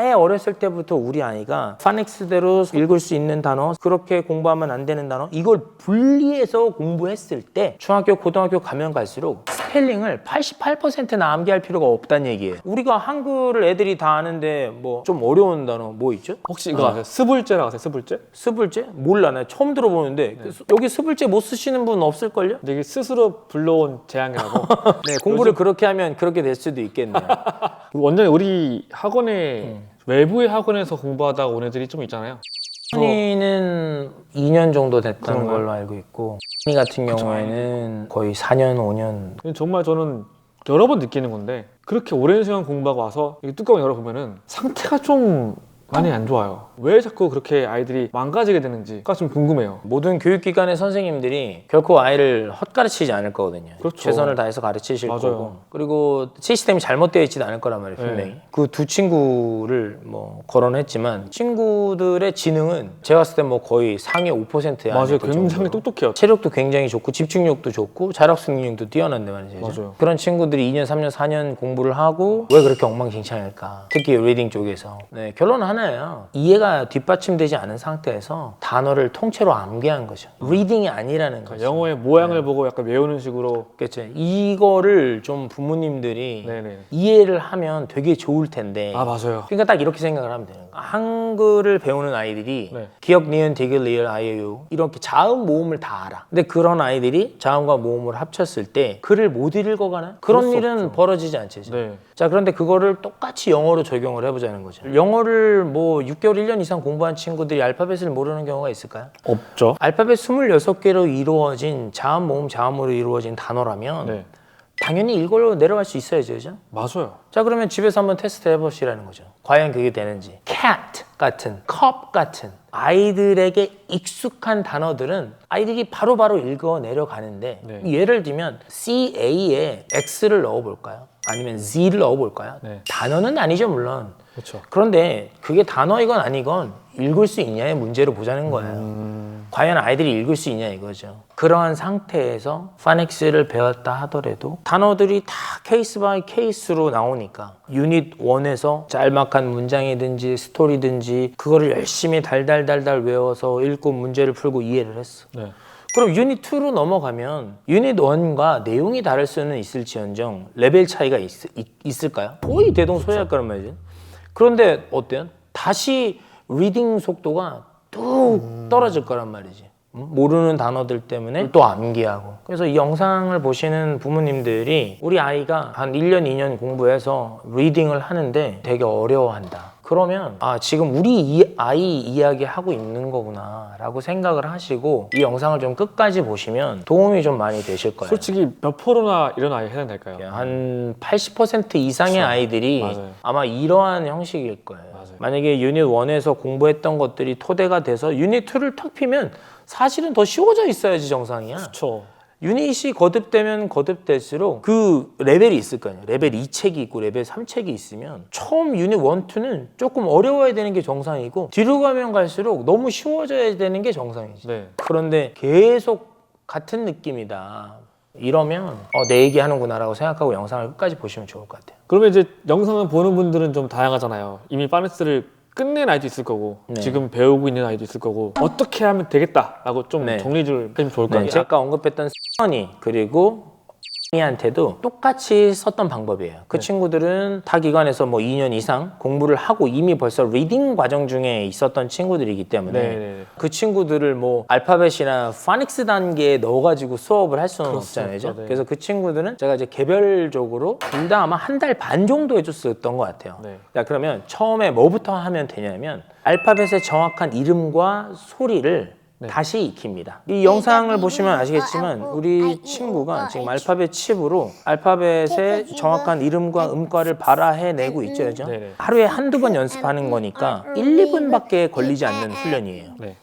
아예 어렸을 때부터 우리 아이가 파닉스대로 읽을 수 있는 단어, 그렇게 공부하면 안 되는 단어, 이걸 분리해서 공부했을 때 중학교, 고등학교 가면 갈수록 스펠링을 88%나 암기할 필요가 없다는 얘기예요. 우리가 한글을 애들이 다 아는데 뭐 좀 어려운 단어 뭐 있죠? 혹시 이거 아세요? 스불제라고 아세요? 스불제? 스불제? 몰라, 나 처음 들어보는데 여기 스불제 못 쓰시는 분 없을걸요? 근데 이게 스스로 불러온 재앙이라고. 네, 공부를 그렇게 하면 그렇게 될 수도 있겠네요. 완전히 우리 학원에 외부의 학원에서 공부하다가 온 애들이 좀 있잖아요. 현이는 2년 정도 됐다는 그런가요? 걸로 알고 있고, 현이 같은 경우에는 거의 4년, 5년. 정말 저는 여러 번 느끼는 건데 그렇게 오랜 시간 공부하고 와서 이 뚜껑 열어보면은 상태가 좀 많이 안 좋아요. 왜 자꾸 그렇게 아이들이 망가지게 되는지가 좀 궁금해요. 모든 교육기관의 선생님들이 결코 아이를 헛가르치지 않을 거거든요. 그렇죠. 최선을 다해서 가르치실 맞아요. 거고, 그리고 시스템이 잘못되어 있지도 않을 거란 말이에요, 분명히. 네. 그 두 친구를 뭐 거론했지만 친구들의 지능은 제가 봤을 때 뭐 거의 상위 5%야. 맞아요. 굉장히 똑똑해요. 체력도 굉장히 좋고 집중력도 좋고 자력수 능력도 뛰어난데 말이죠. 맞아요. 그런 친구들이 2년, 3년, 4년 공부를 하고 왜 그렇게 엉망진창일까? 특히 리딩 쪽에서. 네, 결론은 하나예요. 이해가 뒷받침되지 않은 상태에서 단어를 통째로 암기한 거죠. 리딩이 아니라는 거죠. 영어의 모양을 보고 약간 외우는 식으로. 그렇죠. 이거를 좀 부모님들이 네네. 이해를 하면 되게 좋을 텐데. 아 맞아요. 그러니까 딱 이렇게 생각을 하면 되는 거예요. 한글을 배우는 아이들이 네. 기역, 니은, 디귿, 리을, 아이유 이렇게 자음, 모음을 다 알아. 근데 그런 아이들이 자음과 모음을 합쳤을 때 글을 못 읽어가나? 그런 그럴 수 일은 없죠. 벌어지지 않죠. 네. 자, 그런데 그거를 똑같이 영어로 적용을 해보자는 거죠. 영어를 뭐 6개월, 1년 이상 공부한 친구들이 알파벳을 모르는 경우가 있을까요? 없죠. 알파벳 26개로 이루어진 자음, 모음, 자음으로 이루어진 단어라면 네. 당연히 이걸로 내려갈 수 있어야죠, 그죠? 맞아요. 자, 그러면 집에서 한번 테스트 해보시라는 거죠. 과연 그게 되는지. cat 같은, cup 같은 아이들에게 익숙한 단어들은 아이들이 바로바로 읽어 내려가는데 네. 예를 들면 CA에 X를 넣어볼까요? 아니면 Z를 넣어볼까요? 네. 단어는 아니죠, 물론. 그렇죠. 그런데 그게 단어이건 아니건 읽을 수 있냐의 문제로 보자는 거예요. 과연 아이들이 읽을 수 있냐 이거죠. 그러한 상태에서 파닉스를 배웠다 하더라도 단어들이 다 케이스 바이 케이스로 나오니까 유닛 1에서 짤막한 문장이든지 스토리든지 그거를 열심히 달달달달 외워서 읽고 문제를 풀고 이해를 했어. 네. 그럼 유닛 2로 넘어가면 유닛 1과 내용이 다를 수는 있을지언정 레벨 차이가 있을까요? 거의 대동소이할 거란 말이죠. 그런데 어때요? 다시 리딩 속도가 뚝 떨어질 거란 말이지. 모르는 단어들 때문에 또 암기하고. 그래서 이 영상을 보시는 부모님들이 우리 아이가 한 1년, 2년 공부해서 리딩을 하는데 되게 어려워한다. 그러면 아, 지금 우리 아이 이야기하고 있는 거구나 라고 생각을 하시고 이 영상을 좀 끝까지 보시면 도움이 좀 많이 되실 거예요. 솔직히 몇 프로나 이런 아이 해당될까요? 한 80% 이상의 그렇죠. 아이들이 맞아요. 아마 이러한 형식일 거예요. 맞아요. 만약에 유닛 1에서 공부했던 것들이 토대가 돼서 유닛 2를 탁 피면 사실은 더 쉬워져 있어야지 정상이야. 그렇죠. 유닛이 거듭되면 거듭될수록 그 레벨이 있을 거 아니에요. 레벨 2책이 있고 레벨 3책이 있으면 처음 유닛 1, 2는 조금 어려워야 되는 게 정상이고 뒤로 가면 갈수록 너무 쉬워져야 되는 게 정상이지. 네. 그런데 계속 같은 느낌이다. 이러면 내 얘기 하는구나 라고 생각하고 영상을 끝까지 보시면 좋을 것 같아요. 그러면 이제 영상을 보는 분들은 좀 다양하잖아요. 이미 파닉스를 끝낸 아이도 있을 거고 네. 지금 배우고 있는 아이도 있을 거고 어떻게 하면 되겠다라고 좀 네. 정리를 해주면 좋을 것 네, 같아요. 제가 아까 언급했던 선이 그리고 이한테도 똑같이 썼던 방법이에요. 그 친구들은 타 기관에서 뭐 2년 이상 공부를 하고 이미 벌써 리딩 과정 중에 있었던 친구들이기 때문에 네. 그 친구들을 뭐 알파벳이나 파닉스 단계에 넣어가지고 수업을 할 수는 그럴 수 없잖아요. 없죠, 그죠? 네. 그래서 그 친구들은 제가 이제 개별적으로 둘 다 아마 한 달 반 정도 해줬었던 것 같아요. 네. 자, 그러면 처음에 뭐부터 하면 되냐면 알파벳의 정확한 이름과 소리를 다시 익힙니다. 이 영상을 보시면 아시겠지만 우리 친구가 지금 알파벳 칩으로 알파벳의 정확한 이름과 음과를 발화해내고 있죠. 그죠? 네네. 하루에 한두 번 연습하는 거니까 1, 2분밖에 걸리지 않는 훈련이에요. 네.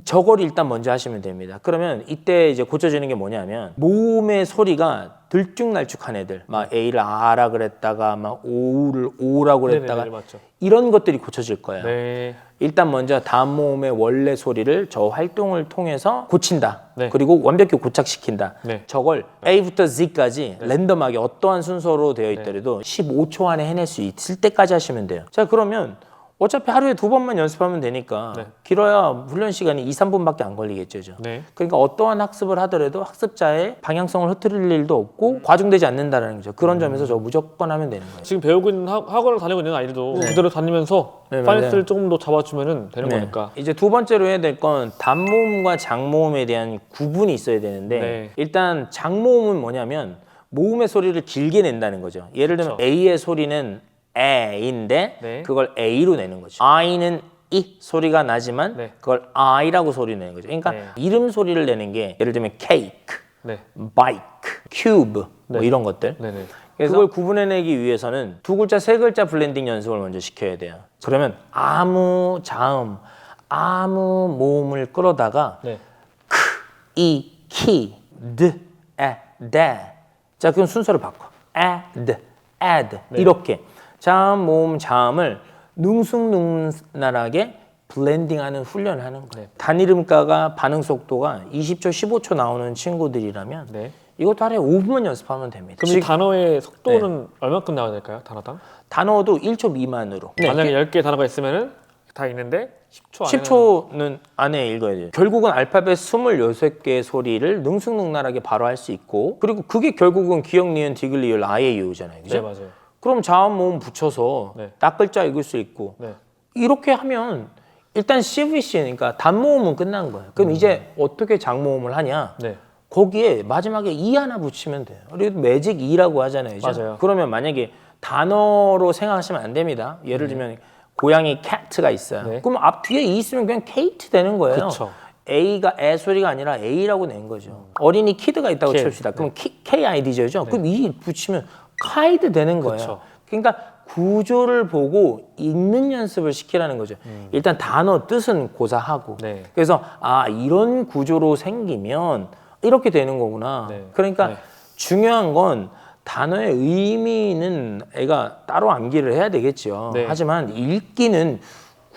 저걸 일단 먼저 하시면 됩니다. 그러면 이때 이제 고쳐지는 게 뭐냐면 모음의 소리가 들쭉날쭉한 애들, 막 A를 아라 그랬다가 막 오를 오라고 그랬다가 네네네, 맞죠. 이런 것들이 고쳐질 거예요. 네. 일단 먼저 다음 모음의 원래 소리를 저 활동을 통해서 고친다. 네. 그리고 완벽히 고착시킨다. 네. 저걸 A부터 Z까지 랜덤하게 어떠한 순서로 되어 있더라도 15초 안에 해낼 수 있을 때까지 하시면 돼요. 자, 그러면 어차피 하루에 2번만 연습하면 되니까 네. 길어야 훈련 시간이 2, 3분밖에 안 걸리겠죠. 네. 그러니까 어떠한 학습을 하더라도 학습자의 방향성을 흐트릴 일도 없고 과중되지 않는다는 거죠. 그런 점에서 저 무조건 하면 되는 거예요. 지금 배우고 있는 학원을 다니고 있는 아이들도 그대로 다니면서 네, 파이너스를 조금 더 잡아주면 되는 네. 거니까. 이제 두 번째로 해야 될 건 단모음과 장모음에 대한 구분이 있어야 되는데 네. 일단 장모음은 뭐냐면 모음의 소리를 길게 낸다는 거죠. 예를 들면 그렇죠. A의 소리는 에인데 네. 그걸 A로 내는 거죠. I는 이 소리가 나지만 네. 그걸 I라고 소리 내는 거죠. 그러니까 네. 이름 소리를 내는 게 예를 들면 케이크, 네. 바이크, 큐브 뭐 네. 이런 것들. 네네. 그래서 그걸 구분해내기 위해서는 두 글자, 세 글자 블렌딩 연습을 먼저 시켜야 돼요. 그러면 아무 자음, 아무 모음을 끌어다가 네. 크, 이, 키, 드, 에, 데. 자, 그럼 순서를 바꿔. add, add 이렇게 자음, 모음, 자음을 능숙능란하게 블렌딩하는 훈련을 하는 거예요. 단이름가가 반응 속도가 20초, 15초 나오는 친구들이라면 네. 이것도 하루에 5분만 연습하면 됩니다. 그럼 이 단어의 속도는 얼마큼 나와야 될까요? 단어당? 단어도 1초 미만으로. 만약에 10개 단어가 있으면은 다 있는데 10초 안에 10초는 안에 읽어야 돼요. 결국은 알파벳 26개의 소리를 능숙능란하게 바로 할 수 있고 그리고 그게 결국은 기역, 니은, 디귿, 리을, 아이유잖아요. 그죠? 네, 맞아요. 그럼 자음, 모음 붙여서 네. 낯글자 읽을 수 있고 네. 이렇게 하면 일단 CVC니까 단모음은 끝난 거예요. 그럼 이제 어떻게 장모음을 하냐? 네. 거기에 마지막에 이 하나 붙이면 돼요. 그리고 매직 이라고 하잖아요. 그죠? 맞아요. 그러면 만약에 단어로 생각하시면 안 됩니다. 예를 들면 고양이 cat가 있어요. 네. 그럼 앞 뒤에 이 있으면 그냥 Kate 되는 거예요. 그쵸. A가 애 소리가 아니라 A라고 낸 거죠. 어린이 키드가 있다고 kid. 칩시다. 그럼 KID죠. 그럼 이 붙이면 카이드 되는 거예요. 그쵸. 그러니까 구조를 보고 읽는 연습을 시키라는 거죠. 일단 단어 뜻은 고사하고. 네. 그래서 아 이런 구조로 생기면 이렇게 되는 거구나. 네. 그러니까 네. 중요한 건 단어의 의미는 애가 따로 암기를 해야 되겠죠. 네. 하지만 읽기는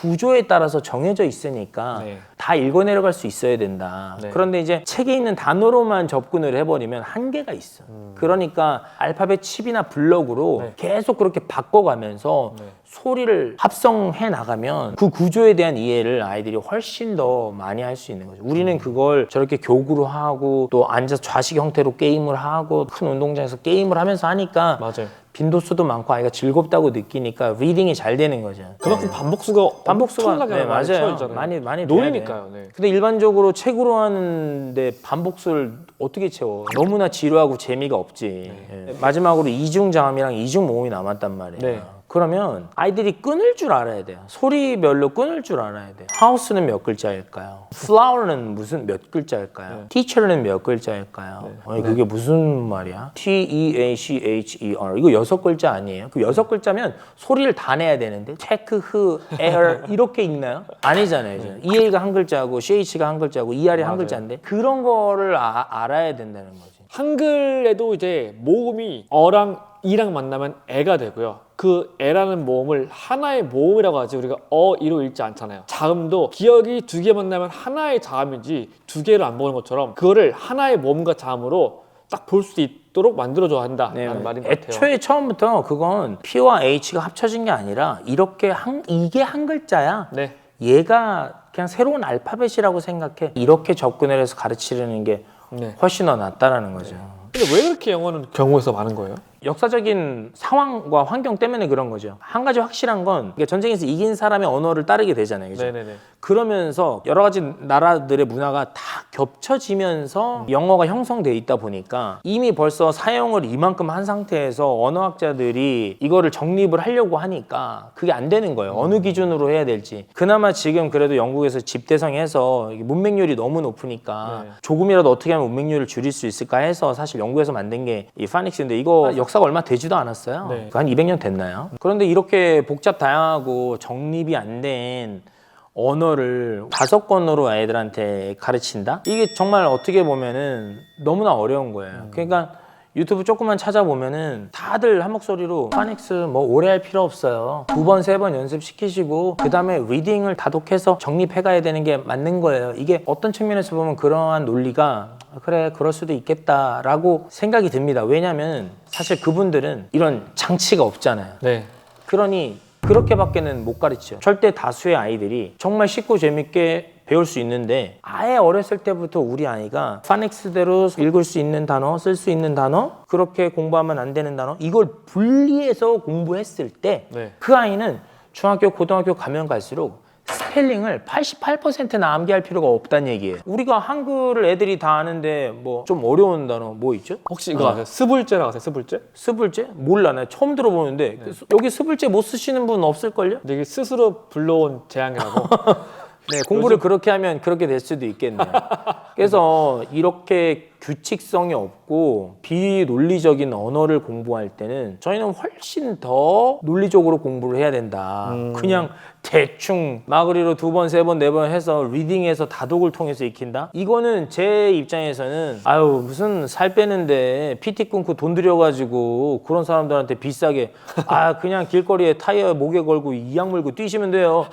구조에 따라서 정해져 있으니까 네. 다 읽어내려갈 수 있어야 된다. 네. 그런데 이제 책에 있는 단어로만 접근을 해버리면 한계가 있어. 그러니까 알파벳 칩이나 블럭으로 네. 계속 그렇게 바꿔가면서 네. 소리를 합성해 나가면 그 구조에 대한 이해를 아이들이 훨씬 더 많이 할 수 있는 거죠. 우리는 그걸 저렇게 교구로 하고 또 앉아서 좌식 형태로 게임을 하고 큰 운동장에서 게임을 하면서 하니까 맞아요. 빈도수도 많고 아이가 즐겁다고 느끼니까 리딩이 잘 되는 거죠. 그만큼 반복수가 반복수가 네, 많이 맞아요. 채워지잖아요. 많이 노이니까요. 네. 근데 일반적으로 책으로 하는데 반복수를 어떻게 채워? 너무나 지루하고 재미가 없지. 예. 마지막으로 이중자음이랑 이중모음이 남았단 말이에요. 네. 그러면 아이들이 끊을 줄 알아야 돼요. 소리별로 끊을 줄 알아야 돼요. house는 몇 글자일까요? flower는 무슨 몇 글자일까요? teacher는 몇 글자일까요? 아니, 그게 무슨 말이야? T-E-A-C-H-E-R 이거 6글자 아니에요? 그 6글자면 소리를 다 내야 되는데 체크, 흐, 에어 이렇게 읽나요? 아니잖아요. EA가 한 글자고 CH가 한 글자고 ER이 한 맞아요. 글자인데 그런 거를 알아야 된다는 거지. 한글에도 이제 모음이 어랑 이랑 만나면 애가 되고요. 그 애라는 모음을 하나의 모음이라고 하지 우리가 이로 읽지 않잖아요. 자음도 기억이 2개 만나면 하나의 자음이지 2개를 안 보는 것처럼 그거를 하나의 모음과 자음으로 딱 볼 수 있도록 만들어줘야 한다라는 말인 것 같아요. 애초에 처음부터 그건 P와 H가 합쳐진 게 아니라 이렇게 이게 한 글자야. 네. 얘가 그냥 새로운 알파벳이라고 생각해. 이렇게 접근을 해서 가르치려는 게 네. 훨씬 더 낫다라는 거죠. 근데 왜 그렇게 영어는 경우에서 많은 거예요? 역사적인 상황과 환경 때문에 그런 거죠. 한 가지 확실한 건 전쟁에서 이긴 사람의 언어를 따르게 되잖아요. 그죠? 네네네. 그러면서 여러 가지 나라들의 문화가 다 겹쳐지면서 영어가 형성돼 있다 보니까 이미 벌써 사용을 이만큼 한 상태에서 언어학자들이 이거를 정립을 하려고 하니까 그게 안 되는 거예요. 어느 기준으로 해야 될지. 그나마 지금 그래도 영국에서 집대성해서 문맹률이 너무 높으니까 네. 조금이라도 어떻게 하면 문맹률을 줄일 수 있을까 해서 사실 영국에서 만든 게 이 파닉스인데 이거 역사가 얼마 되지도 않았어요. 네. 한 200년 됐나요? 그런데 이렇게 복잡 다양하고 정립이 안 된 언어를 5권으로 아이들한테 가르친다? 이게 정말 어떻게 보면은 너무나 어려운 거예요. 그러니까 유튜브 조금만 찾아보면은 다들 한 목소리로 파닉스 뭐 오래 할 필요 없어요. 2번, 3번 연습시키시고 그 다음에 리딩을 다독해서 정립해 가야 되는 게 맞는 거예요. 이게 어떤 측면에서 보면 그러한 논리가 그래 그럴 수도 있겠다라고 생각이 듭니다. 왜냐면 사실 그분들은 이런 장치가 없잖아요. 네. 그러니 그렇게밖에는 못 가르쳐요. 절대 다수의 아이들이 정말 쉽고 재밌게 배울 수 있는데 아예 어렸을 때부터 우리 아이가 파닉스대로 읽을 수 있는 단어, 쓸 수 있는 단어, 그렇게 공부하면 안 되는 단어 이걸 분리해서 공부했을 때 그 네. 아이는 중학교, 고등학교 가면 갈수록 스펠링을 88%나 암기할 필요가 없다는 얘기예요. 우리가 한글을 애들이 다 아는데 뭐 좀 어려운 단어 뭐 있죠? 혹시 이거 아세요? 스불제라고 아세요? 스불제? 스불제? 몰라. 나 처음 들어보는데 여기 스불제 못 쓰시는 분 없을걸요? 근데 이게 스스로 불러온 재앙이라고. 네, 공부를 그렇게 하면 그렇게 될 수도 있겠네요. 그래서 이렇게 규칙성이 없고 비논리적인 언어를 공부할 때는 저희는 훨씬 더 논리적으로 공부를 해야 된다. 그냥 대충 마그리로 2번, 3번, 4번 해서 리딩해서 다독을 통해서 익힌다? 이거는 제 입장에서는 아유 무슨 살 빼는데 PT 끊고 돈 들여가지고 그런 사람들한테 비싸게 아 그냥 길거리에 타이어 목에 걸고 이악 물고 뛰시면 돼요.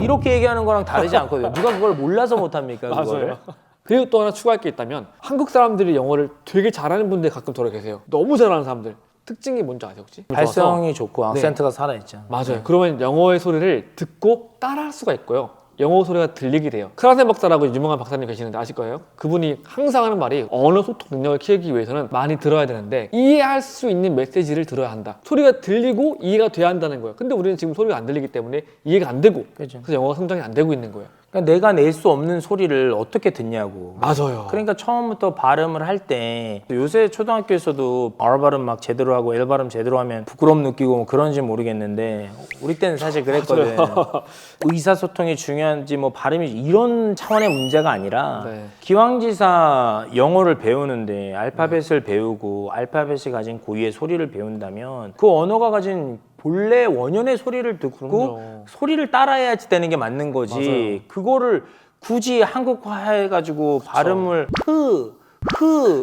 이렇게 얘기하는 거랑 다르지 않거든요. 누가 그걸 몰라서 못합니까? 그거를? 맞아요. 그리고 또 하나 추가할 게 있다면 한국 사람들이 영어를 되게 잘하는 분들 가끔 들어 계세요. 너무 잘하는 사람들. 특징이 뭔지 아세요 혹시? 발성이 좋고 악센트가 살아있죠. 맞아요. 그러면 영어의 소리를 듣고 따라할 수가 있고요. 영어 소리가 들리게 돼요. 크라센 박사라고 유명한 박사님 계시는데 아실 거예요? 그분이 항상 하는 말이 언어 소통 능력을 키우기 위해서는 많이 들어야 되는데 이해할 수 있는 메시지를 들어야 한다. 소리가 들리고 이해가 돼야 한다는 거예요. 근데 우리는 지금 소리가 안 들리기 때문에 이해가 안 되고 그죠. 그래서 영어가 성장이 안 되고 있는 거예요. 그러니까 내가 낼 수 없는 소리를 어떻게 듣냐고. 맞아요. 그러니까 처음부터 발음을 할 때 요새 초등학교에서도 R 발음 막 제대로 하고 L 발음 제대로 하면 부끄러움 느끼고 뭐 그런지 모르겠는데 우리 때는 사실 그랬거든. 의사소통이 중요한지 뭐 발음이 이런 차원의 문제가 아니라 네. 기왕지사 영어를 배우는데 알파벳을 배우고 알파벳이 가진 고유의 소리를 배운다면 그 언어가 가진 본래 원연의 소리를 듣고 그럼요. 소리를 따라해야지 되는 게 맞는 거지. 맞아요. 그거를 굳이 한국화해가지고 발음을 흐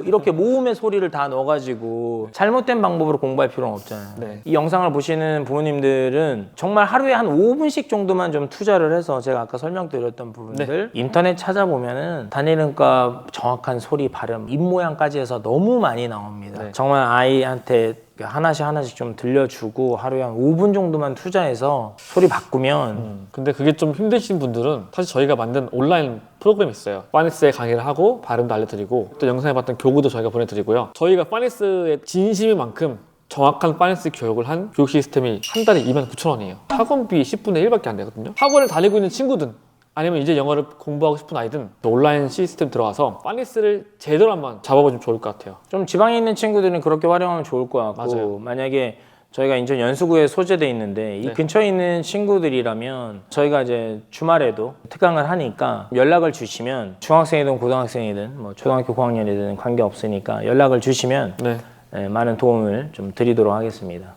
이렇게 모음의 소리를 다 넣어가지고 잘못된 방법으로 공부할 필요는 없잖아요. 네. 이 영상을 보시는 부모님들은 정말 하루에 한 5분씩 정도만 좀 투자를 해서 제가 아까 설명드렸던 부분들 인터넷 찾아보면은 단일음과 정확한 소리, 발음, 입 모양까지 해서 너무 많이 나옵니다. 네. 정말 아이한테 하나씩 좀 들려주고 하루에 한 5분 정도만 투자해서 소리 바꾸면 근데 그게 좀 힘드신 분들은 사실 저희가 만든 온라인 프로그램이 있어요. 파닉스의 강의를 하고 발음도 알려드리고 또 영상에 봤던 교구도 저희가 보내드리고요. 저희가 파닉스의 진심인 만큼 정확한 파닉스 교육을 한 교육 시스템이 한 달에 29,000원이에요. 학원비 10분의 1밖에 안 되거든요. 학원을 다니고 있는 친구든 아니면 이제 영어를 공부하고 싶은 아이든 온라인 시스템 들어가서 파닉스를 제대로 한번 잡아보시면 좋을 것 같아요. 좀 지방에 있는 친구들은 그렇게 활용하면 좋을 것 같고 맞아요. 만약에 저희가 인천 연수구에 소재돼 있는데 이 네. 근처에 있는 친구들이라면 저희가 이제 주말에도 특강을 하니까 연락을 주시면 중학생이든 고등학생이든 뭐 초등학교 고학년이든 관계없으니까 연락을 주시면 네. 많은 도움을 좀 드리도록 하겠습니다.